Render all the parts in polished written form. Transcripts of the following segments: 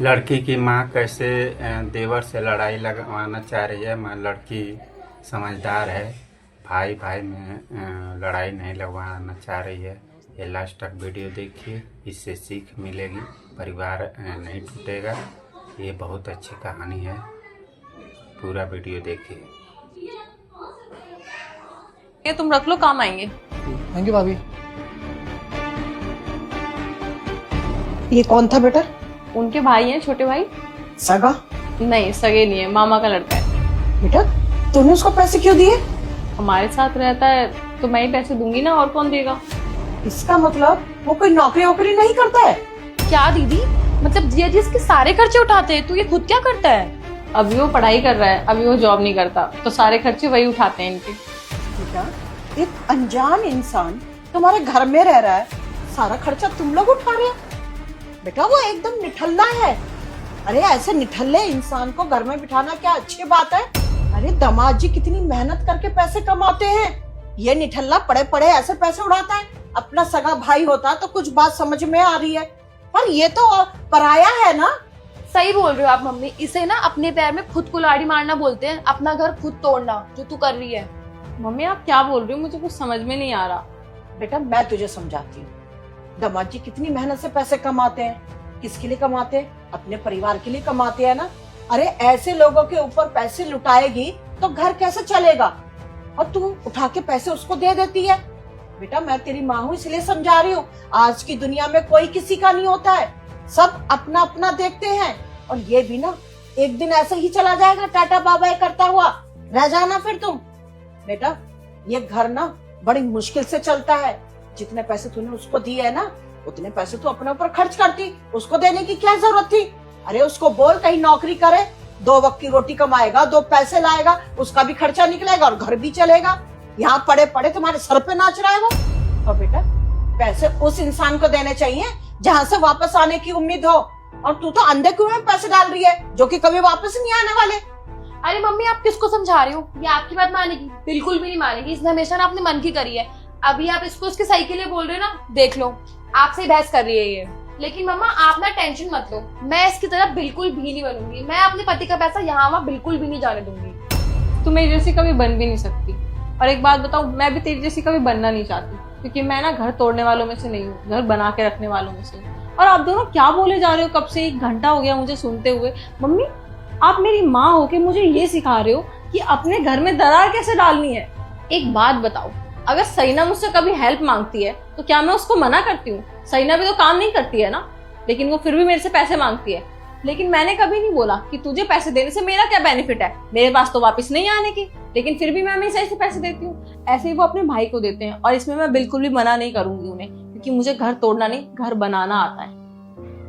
लड़की की माँ कैसे देवर से लड़ाई लगवाना चाह रही है। माँ लड़की समझदार है, भाई भाई में लड़ाई नहीं लगवाना चाह रही है। ये लास्ट तक वीडियो देखिए, इससे सीख मिलेगी, परिवार नहीं टूटेगा। ये बहुत अच्छी कहानी है, पूरा वीडियो देखिए। ये तुम रख लो, काम आएंगे। थैंक यू भाभी। ये कौन था बेटा? उनके भाई हैं, छोटे भाई। सगा? नहीं, सगे नहीं है, मामा का लड़का है। बेटा तूने उसको पैसे क्यों दिए? हमारे साथ रहता है तो मैं ही पैसे दूंगी ना, और कौन देगा। इसका मतलब वो कोई नौकरी वोकरी नहीं करता है? क्या दीदी, मतलब जिया जी इसके सारे खर्चे उठाते हैं, तो ये खुद क्या करता है? अभी वो पढ़ाई कर रहा है, अभी वो जॉब नहीं करता, तो सारे खर्चे वही उठाते हैं इनके। बेटा एक अनजान इंसान तुम्हारे घर में रह रहा है, सारा खर्चा तुम लोग उठा रहे हो। बेटा वो एकदम निठल्ला है। अरे ऐसे निठल्ले इंसान को घर में बिठाना क्या अच्छी बात है? अरे दामाद जी कितनी मेहनत करके पैसे कमाते हैं, ये निठल्ला पड़े पड़े ऐसे पैसे उड़ाता है। अपना सगा भाई होता तो कुछ बात समझ में आ रही है, पर ये तो पराया है ना। सही बोल रहे हो आप मम्मी, इसे ना अपने पैर में खुद कुल्हाड़ी मारना बोलते हैं, अपना घर खुद तोड़ना, जो तू कर रही है। मम्मी आप क्या बोल रही हो, मुझे कुछ समझ में नहीं आ रहा। बेटा मैं तुझे समझाती हूँ। दामाद जी कितनी मेहनत से पैसे कमाते हैं, किसके लिए कमाते हैं? अपने परिवार के लिए कमाते हैं ना। अरे ऐसे लोगों के ऊपर पैसे लुटाएगी तो घर कैसे चलेगा? और तू उठा के पैसे उसको दे देती है। बेटा मैं तेरी माँ हूँ इसलिए समझा रही हूँ, आज की दुनिया में कोई किसी का नहीं होता है, सब अपना अपना देखते हैं। और ये भी ना एक दिन ऐसे ही चला जाएगा, टाटा बाय करता हुआ रह जाना फिर तुम। बेटा ये घर ना बड़ी मुश्किल से चलता है, जितने पैसे तूने उसको दिए है ना, उतने पैसे तू अपने ऊपर खर्च करती, उसको देने की क्या जरूरत थी? अरे उसको बोल कहीं नौकरी करे, 2 वक्त की रोटी कमाएगा, 2 पैसे लाएगा, उसका भी खर्चा निकलेगा और घर भी चलेगा। यहाँ पड़े पड़े तुम्हारे सर पे नाच रहा है वो। और बेटा पैसे उस इंसान को देने चाहिए जहाँ से वापस आने की उम्मीद हो, और तू तो अंधे कुएं में पैसे डाल रही है जो कि कभी वापस नहीं आने वाले। अरे मम्मी आप किसको समझा रही हो? ये आपकी बात मानेगी? बिल्कुल भी नहीं मानेगी, इसने हमेशा ना अपने मन की करी है। अभी आप इसको उसके सही के लिए बोल रहे हो ना, देख लो आपसे बहस कर रही है ये। लेकिन मम्मा आप ना टेंशन मत लो, मैं इसकी तरह बिल्कुल भी नहीं बनूंगी। मैं अपने पति का पैसा यहाँ वहाँ बिल्कुल भी नहीं जाने दूंगी। तू मेरी जैसी कभी बन भी नहीं सकती। और एक बात बताऊं, मैं भी तेरी जैसी कभी बनना नहीं चाहती, क्योंकि मैं ना घर तोड़ने वालों में से नहीं हूँ, घर बना के रखने वालों में से। और आप दोनों क्या बोले जा रहे हो? कब से 1 घंटा हो गया मुझे सुनते हुए। मम्मी आप मेरी माँ होके मुझे ये सिखा रहे हो कि अपने घर में दरार कैसे डालनी है। एक बात बताओ, अगर सईना मुझसे कभी हेल्प मांगती है तो क्या मैं उसको मना करती हूँ? सईना भी तो काम नहीं करती है ना, लेकिन वो फिर भी मेरे से पैसे मांगती है। लेकिन मैंने कभी नहीं बोला कि तुझे पैसे देने से मेरा क्या बेनिफिट है, मेरे पास तो वापस नहीं आने की, लेकिन फिर भी मैं हमेशा ऐसे पैसे देती हूँ। ऐसे ही वो अपने भाई को देते हैं, और इसमें मैं बिल्कुल भी मना नहीं करूंगी उन्हें, क्योंकि मुझे घर तोड़ना नहीं, घर बनाना आता है।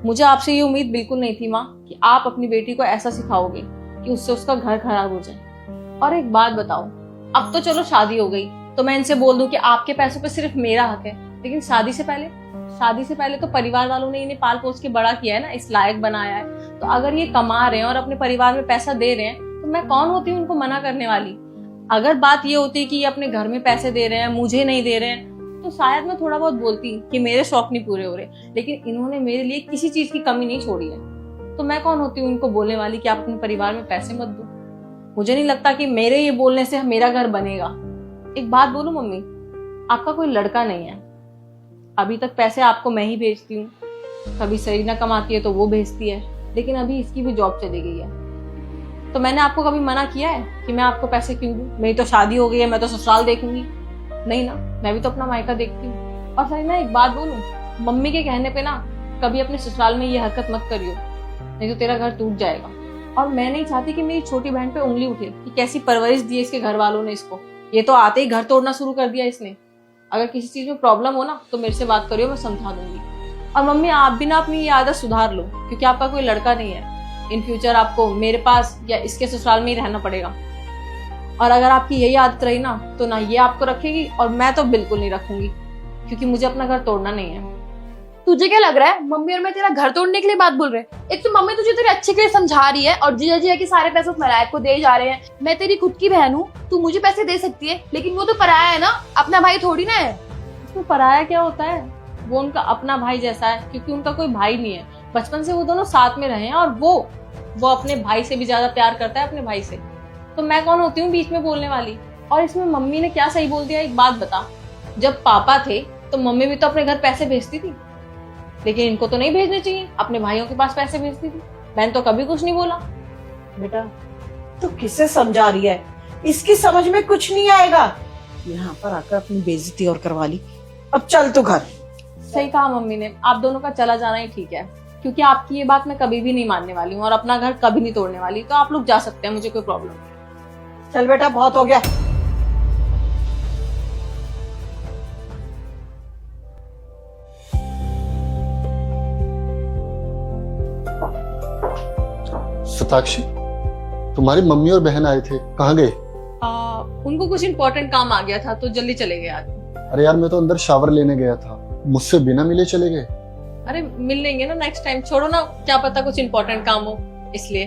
मुझे आपसे ये उम्मीद बिल्कुल नहीं थी माँ कि आप अपनी बेटी को ऐसा सिखाओगे कि उससे उसका घर खराब हो जाए। और एक बात बताओ, अब तो चलो शादी हो गई तो मैं इनसे बोल दूं कि आपके पैसों पे सिर्फ मेरा हक है, लेकिन शादी से पहले तो परिवार वालों ने इन्हें पाल पोस के बड़ा किया है ना, इस लायक बनाया है। तो अगर ये कमा रहे हैं और अपने परिवार में पैसा दे रहे हैं, तो मैं कौन होती हूँ उनको मना करने वाली? अगर बात ये होती कि ये अपने घर में पैसे दे रहे हैं, मुझे नहीं दे रहे हैं, तो शायद मैं थोड़ा बहुत बोलती कि मेरे शौक नहीं पूरे हो रहे। लेकिन इन्होंने मेरे लिए किसी चीज की कमी नहीं छोड़ी है, तो मैं कौन होती हूँ इनको बोलने वाली कि आप अपने परिवार में पैसे मत दो। मुझे नहीं लगता कि मेरे ये बोलने से मेरा घर बनेगा। एक बात बोलूं मम्मी, आपका कोई लड़का नहीं है। अभी तक पैसे आपको मैं ही भेजती हूँ, कभी सरीना कमाती है तो वो भेजती है, लेकिन अभी इसकी भी जॉब चली गई है। तो मैंने आपको कभी मना किया है कि मैं आपको पैसे क्यों दूं? मेरी तो शादी हो गई है, मैं तो ससुराल देखूंगी नहीं ना, मैं भी तो अपना मायका देखती हूँ। और सरीना एक बात बोलूं, मम्मी के कहने पे ना कभी अपने ससुराल में ये हरकत मत करियो, नहीं तो तेरा घर टूट जाएगा। और मैं नहीं चाहती कि मेरी छोटी बहन पे उंगली उठे कि कैसी परवरिश दी है इसके घर वालों ने इसको। ये तो आते ही घर तोड़ना शुरू कर दिया इसने। अगर किसी चीज में प्रॉब्लम हो ना तो मेरे से बात करियो, मैं समझा दूंगी। और मम्मी आप भी ना अपनी ये आदत सुधार लो, क्योंकि आपका कोई लड़का नहीं है। इन फ्यूचर आपको मेरे पास या इसके ससुराल में ही रहना पड़ेगा। और अगर आपकी यही आदत रही ना, तो ना ये आपको रखेगी और मैं तो बिल्कुल नहीं रखूंगी, क्योंकि मुझे अपना घर तोड़ना नहीं है। तुझे क्या लग रहा है मम्मी और मैं तेरा घर तोड़ने के लिए बात बोल रहे हैं? एक तो मम्मी तुझे तेरे अच्छे के लिए समझा रही है, और जीजा जी के सारे पैसे उस मलायक को दे जा रहे हैं। मैं तेरी खुद की बहन हूँ, तू मुझे पैसे दे सकती है, लेकिन वो तो पराया है ना, अपना भाई थोड़ी ना है। उसमें पराया क्या होता है? वो उनका अपना भाई जैसा है, क्योंकि उनका कोई भाई नहीं है। बचपन से वो दोनों साथ में रहे हैं और वो अपने भाई से भी ज्यादा प्यार करता है अपने भाई से। तो मैं कौन होती हूँ बीच में बोलने वाली? और इसमें मम्मी ने क्या सही बोल दिया, एक बात बता, जब पापा थे तो मम्मी भी तो अपने घर पैसे भेजती थी, लेकिन इनको तो नहीं भेजने चाहिए, अपने भाइयों के पास पैसे भेजती थी। बहन तो कभी कुछ नहीं बोला। बेटा तू किसे समझा रही है? इसकी समझ में कुछ नहीं आएगा। यहाँ पर आकर अपनी बेइज्जती और करवा ली। अब चल तू घर। सही कहा मम्मी ने, आप दोनों का चला जाना ही ठीक है, क्योंकि आपकी ये बात मैं कभी भी नहीं मानने वाली हूँ और अपना घर कभी नहीं तोड़ने वाली। तो आप लोग जा सकते हैं, मुझे कोई प्रॉब्लम नहीं। चल बेटा बहुत हो गया। सताक्षी, तुम्हारी मम्मी और बहन आए थे, कहाँ गए? उनको कुछ इम्पोर्टेंट काम आ गया था तो जल्दी चले गए आज। अरे यार मैं तो अंदर शावर लेने गया था, मुझसे बिना मिले चले गए। अरे मिल लेंगे ना नेक्स्ट टाइम, छोड़ो ना, क्या पता कुछ इम्पोर्टेंट काम हो इसलिए।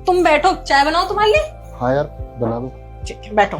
तुम बैठो, चाय बनाओ तुम्हारे लिए। हाँ यार बना दो। ठीक है बैठो।